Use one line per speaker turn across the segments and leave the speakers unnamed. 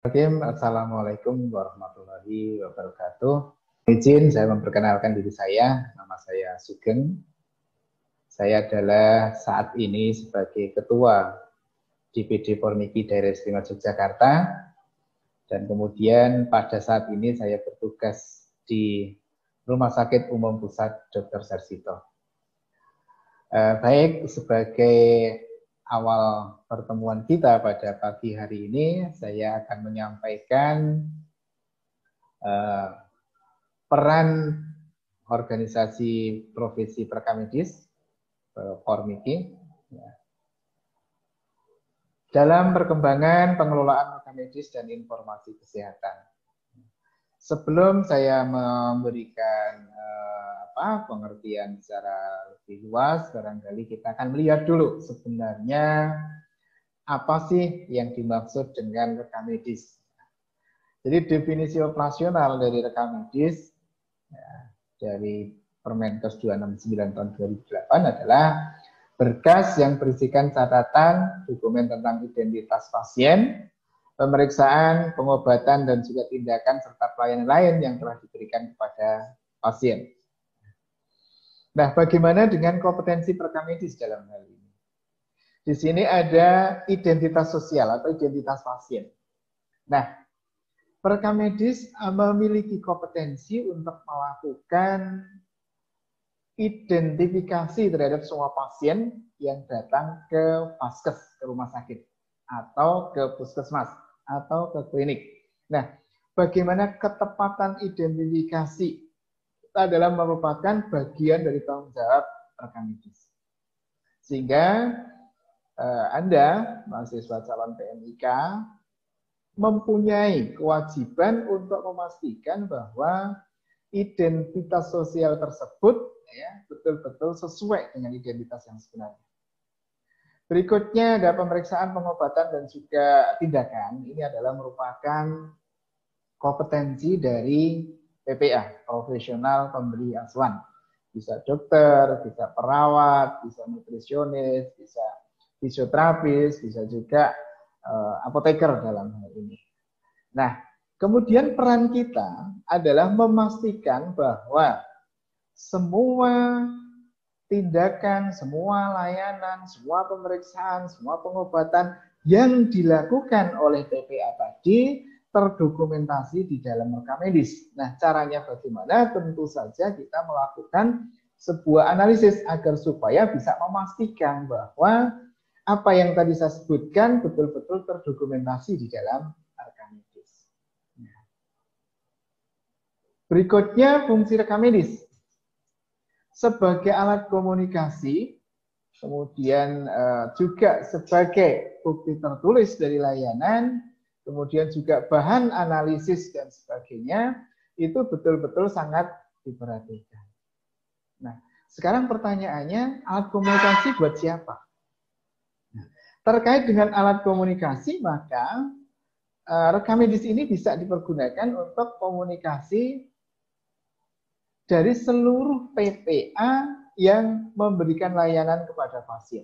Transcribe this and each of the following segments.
Assalamualaikum warahmatullahi wabarakatuh. Izin saya memperkenalkan diri saya, nama saya Sugeng. Saya adalah saat ini sebagai Ketua DPD Pormiki Daerah Istimewa Yogyakarta, dan kemudian pada saat ini saya bertugas di Rumah Sakit Umum Pusat Dr. Sarsito. Baik, sebagai awal pertemuan kita pada pagi hari ini, saya akan menyampaikan peran organisasi profesi Perkamedis Pormiki dalam perkembangan pengelolaan Perkamedis dan informasi kesehatan. Sebelum saya memberikan pengertian secara lebih luas, barangkali kita akan melihat dulu sebenarnya apa sih yang dimaksud dengan rekam medis. Jadi definisi operasional dari rekam medis dari Permenkes 269 tahun 2008 adalah berkas yang berisikan catatan, dokumen tentang identitas pasien, pemeriksaan, pengobatan, dan juga tindakan serta pelayanan lain yang telah diberikan kepada pasien. Nah, bagaimana dengan kompetensi Perkamedis dalam hal ini? Di sini ada identitas sosial atau identitas pasien. Nah, Perkamedis memiliki kompetensi untuk melakukan identifikasi terhadap semua pasien yang datang ke vaskes, ke rumah sakit, atau ke puskesmas, atau ke klinik. Nah, bagaimana ketepatan identifikasi adalah merupakan bagian dari tanggung jawab rekam medis. Sehingga Anda, mahasiswa calon PMIK, mempunyai kewajiban untuk memastikan bahwa identitas sosial tersebut betul-betul sesuai dengan identitas yang sebenarnya. Berikutnya ada pemeriksaan, pengobatan, dan juga tindakan. Ini adalah merupakan kompetensi dari PPA, profesional pemberi asuhan. Bisa dokter, bisa perawat, bisa nutrisionis, bisa fisioterapis, bisa juga apoteker dalam hal ini. Nah, kemudian peran kita adalah memastikan bahwa semua tindakan, semua layanan, semua pemeriksaan, semua pengobatan yang dilakukan oleh PPA tadi terdokumentasi di dalam rekam medis. Nah, caranya bagaimana? Tentu saja kita melakukan sebuah analisis agar supaya bisa memastikan bahwa apa yang tadi saya sebutkan betul-betul terdokumentasi di dalam rekam medis. Berikutnya, fungsi rekam medis sebagai alat komunikasi, kemudian juga sebagai bukti tertulis dari layanan, kemudian juga bahan analisis dan sebagainya, itu betul-betul sangat diperhatikan. Nah, sekarang pertanyaannya, alat komunikasi buat siapa? Nah, terkait dengan alat komunikasi, maka rekam medis ini bisa dipergunakan untuk komunikasi dari seluruh PPA yang memberikan layanan kepada pasien.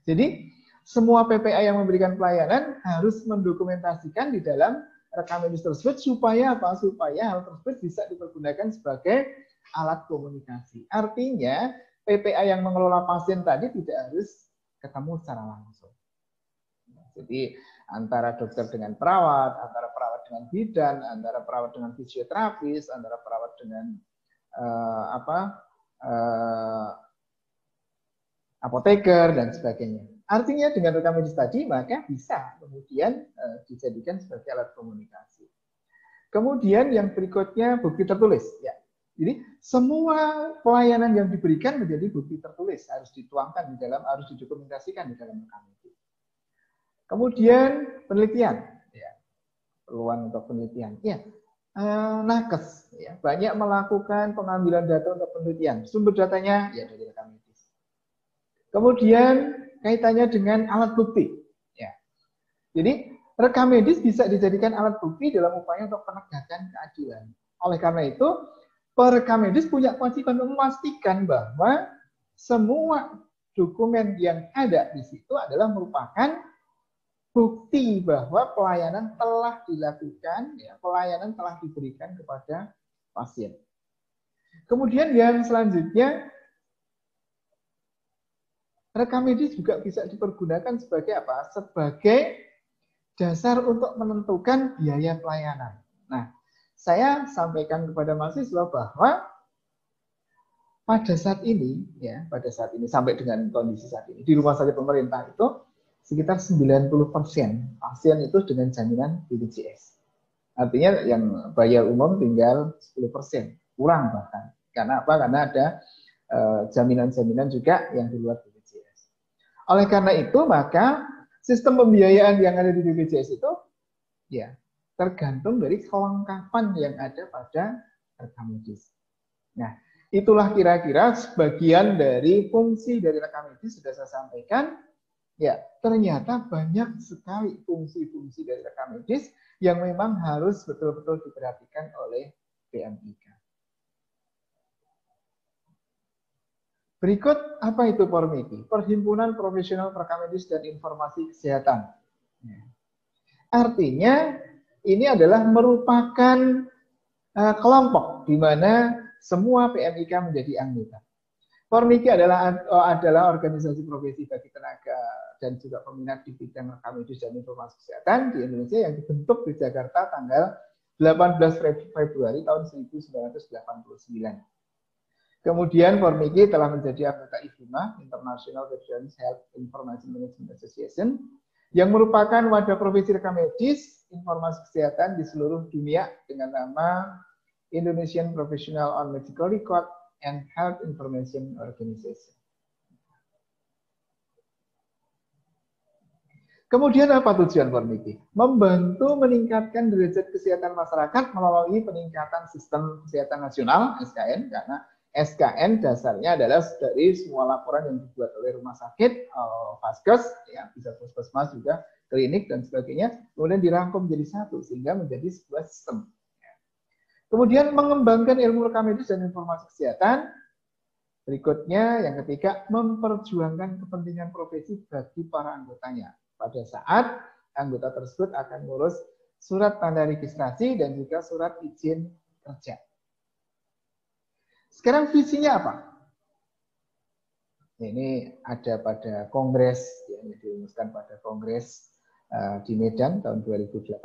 Jadi, semua PPA yang memberikan pelayanan harus mendokumentasikan di dalam rekam medis tersebut supaya apa? Supaya hal tersebut bisa dipergunakan sebagai alat komunikasi. Artinya, PPA yang mengelola pasien tadi tidak harus ketemu secara langsung. Jadi, antara dokter dengan perawat, antara perawat dengan bidan, antara perawat dengan fisioterapis, antara perawat dengan apoteker, dan sebagainya. Artinya dengan rekam medis tadi, maka bisa kemudian dijadikan sebagai alat komunikasi. Kemudian yang berikutnya bukti tertulis. Ya. Jadi semua pelayanan yang diberikan menjadi bukti tertulis, harus dituangkan di dalam, harus didokumentasikan di dalam rekam medis. Kemudian penelitian, ya. Peluang untuk penelitian. Ya. Nakes, ya. Banyak melakukan pengambilan data untuk penelitian. Sumber datanya ya dari rekam medis. Kemudian kaitannya dengan alat bukti. Ya. Jadi rekam medis bisa dijadikan alat bukti dalam upaya untuk penegakan keadilan. Oleh karena itu, perekam medis punya kewajiban memastikan bahwa semua dokumen yang ada di situ adalah merupakan bukti bahwa pelayanan telah dilakukan, ya, pelayanan telah diberikan kepada pasien. Kemudian yang selanjutnya, rekam medis juga bisa dipergunakan sebagai apa? Sebagai dasar untuk menentukan biaya pelayanan. Nah, saya sampaikan kepada mahasiswa bahwa pada saat ini, ya, pada saat ini sampai dengan kondisi saat ini di rumah sakit pemerintah itu sekitar 90% pasien itu dengan jaminan BPJS. Artinya yang bayar umum tinggal 10%, kurang bahkan. Karena apa? Karena ada jaminan-jaminan juga yang di luar BPJS. Oleh karena itu, maka sistem pembiayaan yang ada di BPJS itu ya tergantung dari kelengkapan yang ada pada rekam medis. Nah, itulah kira-kira sebagian dari fungsi dari rekam medis sudah saya sampaikan. Ya, ternyata banyak sekali fungsi-fungsi dari rekam medis yang memang harus betul-betul diperhatikan oleh PMIK. Berikut apa itu PORMIKI? Perhimpunan Profesional Rekam Medis dan Informasi Kesehatan. Artinya ini adalah merupakan kelompok di mana semua PMIK menjadi anggota. PORMIKI adalah organisasi profesi bagi tenaga dan juga peminat di bidang rekam medis dan informasi kesehatan di Indonesia yang dibentuk di Jakarta tanggal 18 Februari tahun 1989. Kemudian PORMIKI telah menjadi anggota IFIMA, International Veterans Health Information Management Association, yang merupakan wadah profesi rekam medis, informasi kesehatan di seluruh dunia dengan nama Indonesian Professional on Medical Record and Health Information Organization. Kemudian apa tujuan PORMIKI? Membantu meningkatkan derajat kesehatan masyarakat melalui peningkatan sistem kesehatan nasional (SKN), karena SKN dasarnya adalah dari semua laporan yang dibuat oleh rumah sakit, vaskes, ya, bisa puskesmas juga, klinik dan sebagainya, kemudian dirangkum menjadi satu sehingga menjadi sebuah sistem. Kemudian mengembangkan ilmu rekam medis dan informasi kesehatan. Berikutnya, yang ketiga, memperjuangkan kepentingan profesi bagi para anggotanya. Pada saat anggota tersebut akan ngurus surat tanda registrasi dan juga surat izin kerja. Sekarang visinya apa? Ini ada pada kongres, yang dirumuskan pada kongres di Medan tahun 2018.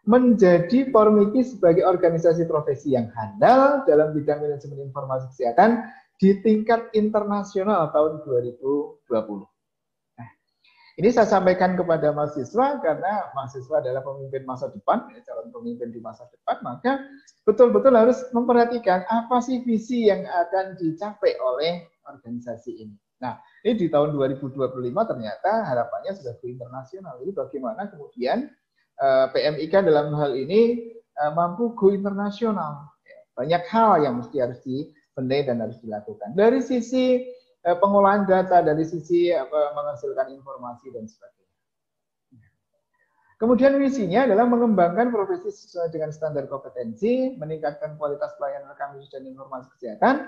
Menjadi PORMIKI sebagai organisasi profesi yang handal dalam bidang manajemen informasi kesehatan di tingkat internasional tahun 2020. Nah, ini saya sampaikan kepada mahasiswa karena mahasiswa adalah pemimpin masa depan, calon pemimpin di masa depan, maka betul-betul harus memperhatikan apa sih visi yang akan dicapai oleh organisasi ini. Nah, ini di tahun 2025 ternyata harapannya sudah go internasional. Jadi bagaimana kemudian PMIK dalam hal ini mampu go internasional. Banyak hal yang mesti harus dibenahi dan harus dilakukan. Dari sisi pengolahan data, dari sisi menghasilkan informasi dan sebagainya. Kemudian misinya adalah mengembangkan profesi sesuai dengan standar kompetensi, meningkatkan kualitas pelayanan rekam medis dan informasi kesehatan,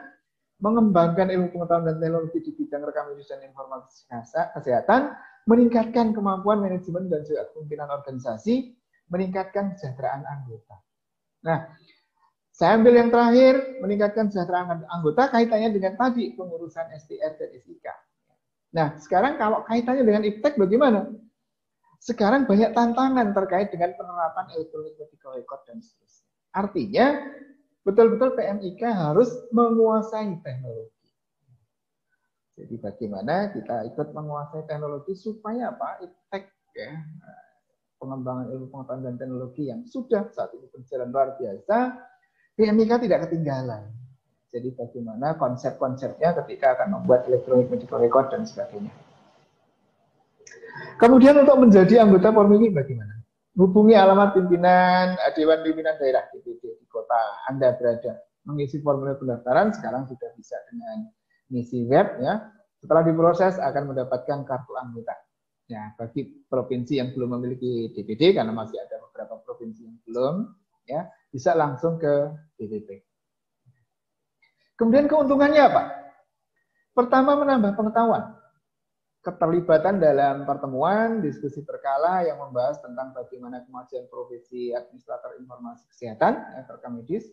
mengembangkan ilmu pengetahuan dan teknologi di bidang rekam medis dan informasi kesehatan, meningkatkan kemampuan manajemen dan juga kepemimpinan organisasi, meningkatkan kesejahteraan anggota. Nah, saya ambil yang terakhir, meningkatkan kesejahteraan anggota kaitannya dengan tadi pengurusan STR dan SIK. Nah, sekarang kalau kaitannya dengan iptek bagaimana? Sekarang banyak tantangan terkait dengan penerapan electronic medical record dan seterusnya. Artinya, betul-betul PMIK harus menguasai teknologi. Jadi bagaimana kita ikut menguasai teknologi supaya apa? Iptek, ya, pengembangan ilmu pengetahuan dan teknologi yang sudah saat ini berjalan luar biasa, PMIK tidak ketinggalan. Jadi bagaimana konsep-konsepnya ketika akan membuat electronic medical record dan sebagainya. Kemudian untuk menjadi anggota PORMIKI bagaimana? Hubungi alamat pimpinan Dewan Pimpinan Daerah DPD di kota Anda berada. Mengisi formulir pendaftaran sekarang sudah bisa dengan mengisi web, ya. Setelah diproses akan mendapatkan kartu anggota. Ya, bagi provinsi yang belum memiliki DPD karena masih ada beberapa provinsi yang belum, ya, bisa langsung ke DPP. Kemudian keuntungannya apa? Pertama, menambah pengetahuan. keterlibatan dalam pertemuan, diskusi berkala yang membahas tentang bagaimana kemajuan profesi administrator informasi kesehatan, rekam medis.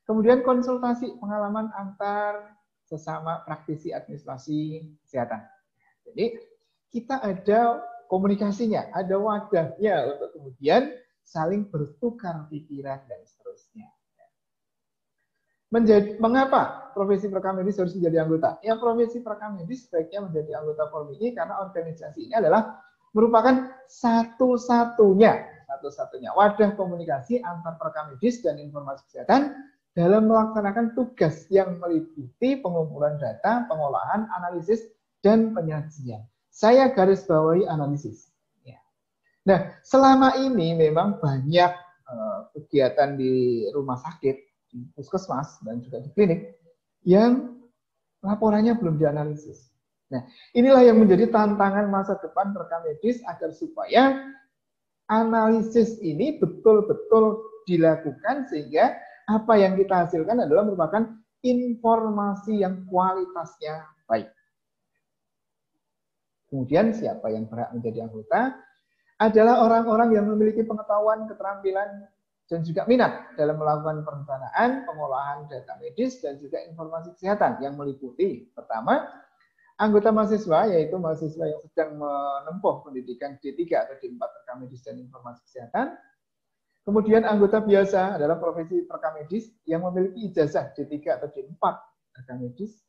Kemudian konsultasi pengalaman antar sesama praktisi administrasi kesehatan. Jadi kita ada komunikasinya, ada wadahnya untuk kemudian saling bertukar pikiran dan seterusnya. Mengapa profesi perekam medis harus menjadi anggota? Ya, profesi perekam medis sebaiknya menjadi anggota Polri karena organisasi ini adalah merupakan satu-satunya wadah komunikasi antar perekam medis dan informasi kesehatan dalam melaksanakan tugas yang meliputi pengumpulan data, pengolahan, analisis, dan penyajian. Saya garis bawahi analisis. Nah, selama ini memang banyak kegiatan di rumah sakit, di puskesmas, dan juga di klinik yang laporannya belum dianalisis. Nah, inilah yang menjadi tantangan masa depan rekam medis agar supaya analisis ini betul-betul dilakukan sehingga apa yang kita hasilkan adalah merupakan informasi yang kualitasnya baik. Kemudian siapa yang berhak menjadi anggota? Adalah orang-orang yang memiliki pengetahuan, keterampilan, dan juga minat dalam melakukan perencanaan, pengolahan data medis, dan juga informasi kesehatan yang meliputi, pertama, anggota mahasiswa, yaitu mahasiswa yang sedang menempuh pendidikan D3 atau D4 rekam medis dan informasi kesehatan. Kemudian anggota biasa adalah profesi rekam medis yang memiliki ijazah D3 atau D4 rekam medis.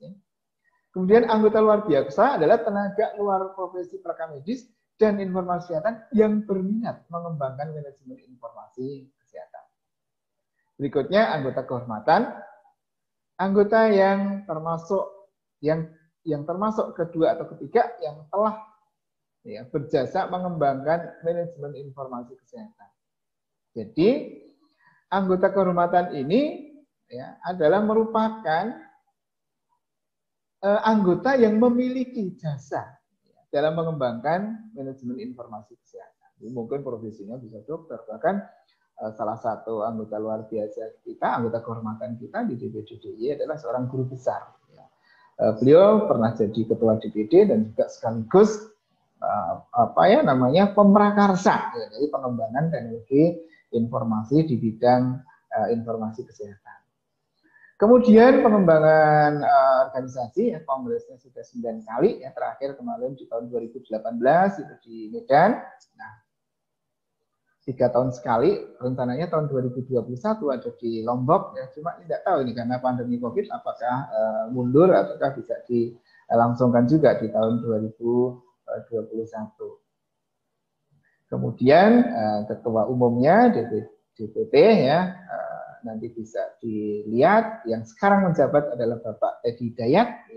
Kemudian anggota luar biasa adalah tenaga luar profesi rekam medis dan informasi kesehatan yang berminat mengembangkan manajemen informasi kesehatan. Berikutnya anggota kehormatan, anggota yang termasuk kedua atau ketiga yang telah berjasa mengembangkan manajemen informasi kesehatan. Jadi anggota kehormatan ini adalah merupakan anggota yang memiliki jasa dalam mengembangkan manajemen informasi kesehatan. Jadi mungkin profesinya bisa dokter, bahkan salah satu anggota luar biasa kita, anggota kehormatan kita di DPD-DIY adalah seorang guru besar. Beliau pernah jadi ketua DPD dan juga sekaligus pemrakarsa dari pengembangan teknologi informasi di bidang informasi kesehatan. Kemudian pengembangan organisasi, kongresnya sudah 9 kali, terakhir kemarin di tahun 2018 itu di Medan. Nah, 3 tahun sekali, rencananya tahun 2021 ada di Lombok, cuma tidak tahu ini karena pandemi COVID apakah mundur ataukah bisa dilangsungkan juga di tahun 2021. Kemudian ketua umumnya DPP nanti bisa dilihat, yang sekarang menjabat adalah Bapak Edi Dayat.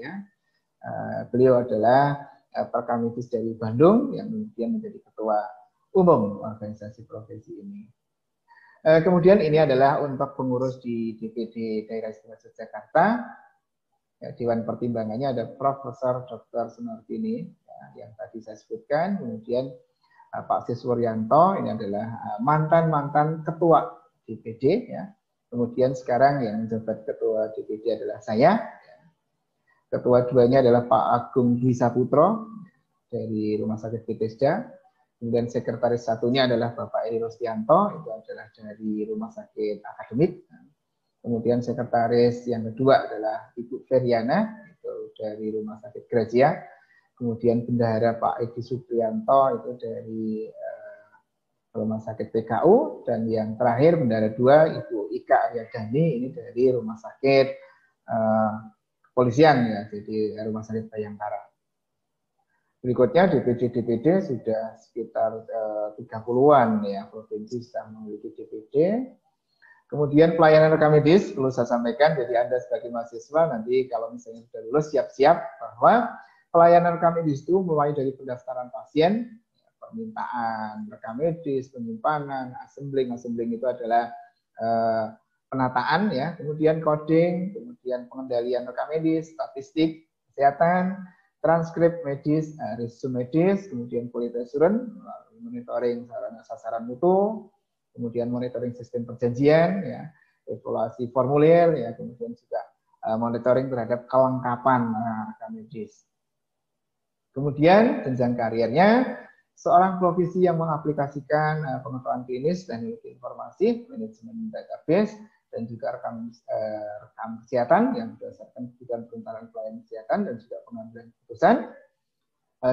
Beliau adalah perekam medis dari Bandung yang kemudian menjadi ketua umum organisasi profesi ini. Kemudian ini adalah untuk pengurus di DPD Daerah Istimewa Yogyakarta. Dewan pertimbangannya ada Profesor Dr. Sunardini yang tadi saya sebutkan. Kemudian Pak Siswuryanto, ini adalah mantan ketua DPD. Kemudian sekarang yang menjabat ketua DPD adalah saya. Ketua duanya adalah Pak Agung Dwi Saputro dari Rumah Sakit Bethesda. Kemudian sekretaris satunya adalah Bapak Eri Rostianto, itu adalah dari Rumah Sakit Akademik. Kemudian sekretaris yang kedua adalah Ibu Feriana, itu dari Rumah Sakit Grazia. Kemudian bendahara Pak Edi Supriyanto, itu dari Rumah Sakit PKU, dan yang terakhir bendahara 2 Ibu Ika Aryadani, ini dari Rumah Sakit Kepolisian jadi Rumah Sakit Bayangkara. Berikutnya DPD sudah sekitar 30-an provinsi sudah memiliki DPD. Kemudian pelayanan rekam medis perlu saya sampaikan, jadi Anda sebagai mahasiswa nanti kalau misalnya sudah lulus siap-siap bahwa pelayanan rekam medis itu mulai dari pendaftaran pasien, permintaan rekam medis, penyimpanan, assembling itu adalah penataan kemudian coding, kemudian pengendalian rekam medis, statistik, kesehatan, transkrip medis, resume medis, kemudian quality assurance, monitoring sarana sasaran mutu, kemudian monitoring sistem perjanjian, evaluasi formulir, kemudian juga monitoring terhadap kelengkapan rekam medis. Kemudian jenjang karirnya, seorang profesi yang mengaplikasikan pengetahuan klinis, teknologi informasi, manajemen database, dan juga rekam kesehatan yang berdasarkan kebutuhan peruntukan pelayanan kesehatan dan juga pengambilan keputusan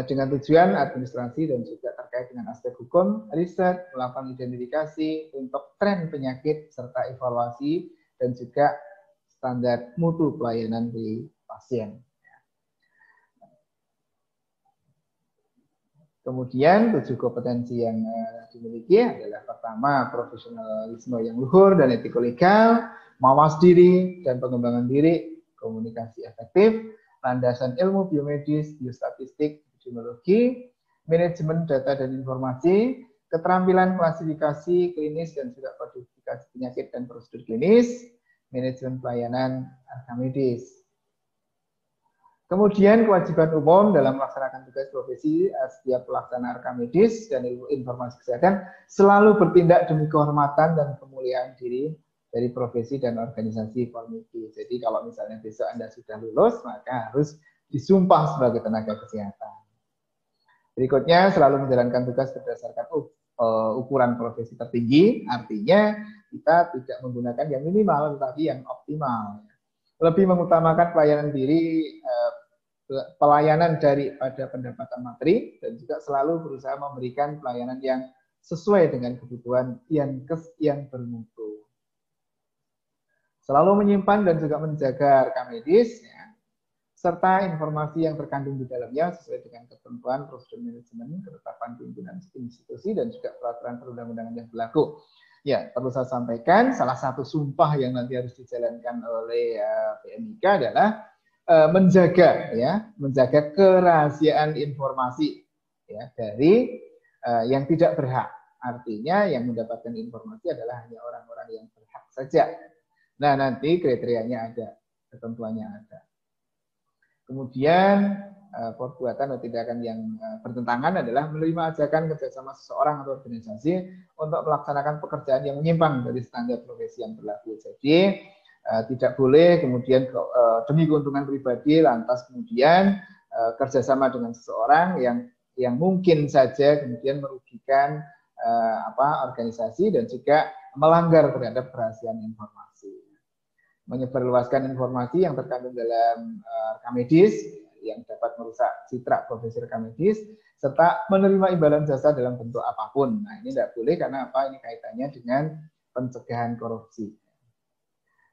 dengan tujuan administrasi dan juga terkait dengan aspek hukum, riset, melakukan identifikasi untuk tren penyakit serta evaluasi dan juga standar mutu pelayanan di pasien. Kemudian 7 kompetensi yang dimiliki adalah pertama profesionalisme yang luhur dan etiko-legal, mawas diri dan pengembangan diri, komunikasi efektif, landasan ilmu biomedis, biostatistik, epidemiologi, manajemen data dan informasi, keterampilan klasifikasi klinis dan juga kodifikasi penyakit dan prosedur klinis, manajemen pelayanan rekam medis. Kemudian kewajiban umum dalam melaksanakan tugas profesi setiap pelaksana rekam medis dan ilmu informasi kesehatan selalu bertindak demi kehormatan dan kemuliaan diri dari profesi dan organisasi Formiki. Jadi kalau misalnya besok Anda sudah lulus, maka harus disumpah sebagai tenaga kesehatan. Berikutnya selalu menjalankan tugas berdasarkan ukuran profesi tertinggi, artinya kita tidak menggunakan yang minimal tetapi yang optimal. Lebih mengutamakan pelayanan daripada pendapatan materi dan juga selalu berusaha memberikan pelayanan yang sesuai dengan kebutuhan Yankes yang bermutu. Selalu menyimpan dan juga menjaga rekam medis ya, serta informasi yang terkandung di dalamnya sesuai dengan ketentuan prosedur manajemen, ketetapan pimpinan institusi dan juga peraturan perundang-undangan yang berlaku. Ya, perlu saya sampaikan salah satu sumpah yang nanti harus dijalankan oleh PMIK adalah menjaga kerahasiaan informasi ya dari yang tidak berhak. Artinya yang mendapatkan informasi adalah hanya orang-orang yang berhak saja. Nah, nanti kriterianya ada, ketentuannya ada. Kemudian perbuatan atau tindakan yang bertentangan adalah menerima ajakan kerjasama seseorang atau organisasi untuk melaksanakan pekerjaan yang menyimpang dari standar profesi yang berlaku. Jadi tidak boleh kemudian demi keuntungan pribadi lantas kemudian kerjasama dengan seseorang yang mungkin saja kemudian merugikan organisasi dan juga melanggar terhadap kerahasiaan informasi. Menyebarluaskan informasi yang terkandung dalam rekam medis yang dapat merusak citra profesi rekam medis serta menerima imbalan jasa dalam bentuk apapun. Nah, ini tidak boleh karena apa? Ini kaitannya dengan pencegahan korupsi.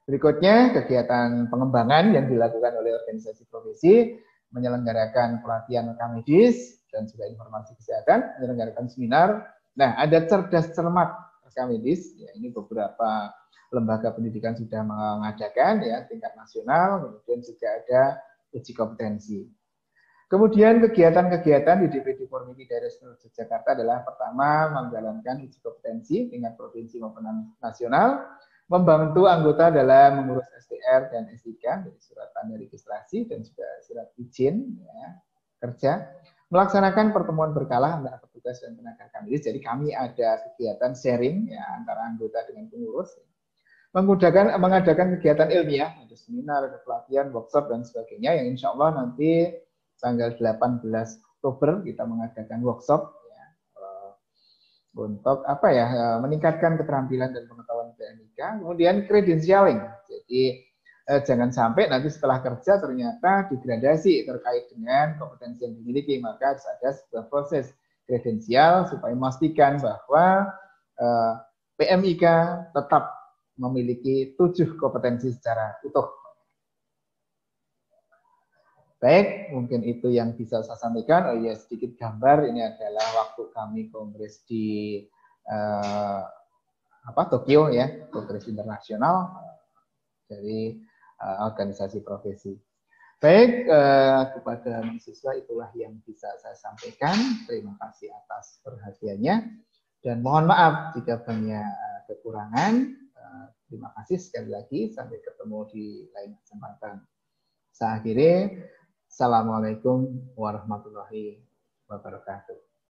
Berikutnya, kegiatan pengembangan yang dilakukan oleh organisasi profesi menyelenggarakan pelatihan rekam medis dan juga informasi kesehatan, menyelenggarakan seminar. Nah, ada cerdas cermat rekam medis. Ya, ini beberapa lembaga pendidikan sudah mengadakan ya tingkat nasional, kemudian juga ada uji kompetensi. Kemudian kegiatan-kegiatan di DPD Formiki Daerah Istimewa Yogyakarta adalah pertama menjalankan uji kompetensi tingkat provinsi maupun nasional, membantu anggota dalam mengurus STR dan SIK, dari surat tanda registrasi dan juga surat izin ya, kerja, melaksanakan pertemuan berkala antara petugas dan tenaga medis. Jadi kami ada kegiatan sharing ya antara anggota dengan pengurus. Mengadakan kegiatan ilmiah, ada seminar, ada pelatihan, workshop, dan sebagainya, yang insya Allah nanti tanggal 18 Oktober kita mengadakan workshop ya, untuk meningkatkan keterampilan dan pengetahuan PMIK. Kemudian credentialing, jadi jangan sampai nanti setelah kerja ternyata degradasi terkait dengan kompetensi yang dimiliki, maka harus ada sebuah proses kredensial supaya memastikan bahwa PMIK tetap memiliki 7 kompetensi secara utuh. Baik, mungkin itu yang bisa saya sampaikan. Oh iya, sedikit gambar. Ini adalah waktu kami kongres di Tokyo ya, kongres internasional dari organisasi profesi. Baik, kepada mahasiswa itulah yang bisa saya sampaikan. Terima kasih atas perhatiannya dan mohon maaf jika banyak kekurangan. Terima kasih sekali lagi. Sampai ketemu di lain kesempatan. Saya akhiri. Assalamualaikum warahmatullahi wabarakatuh.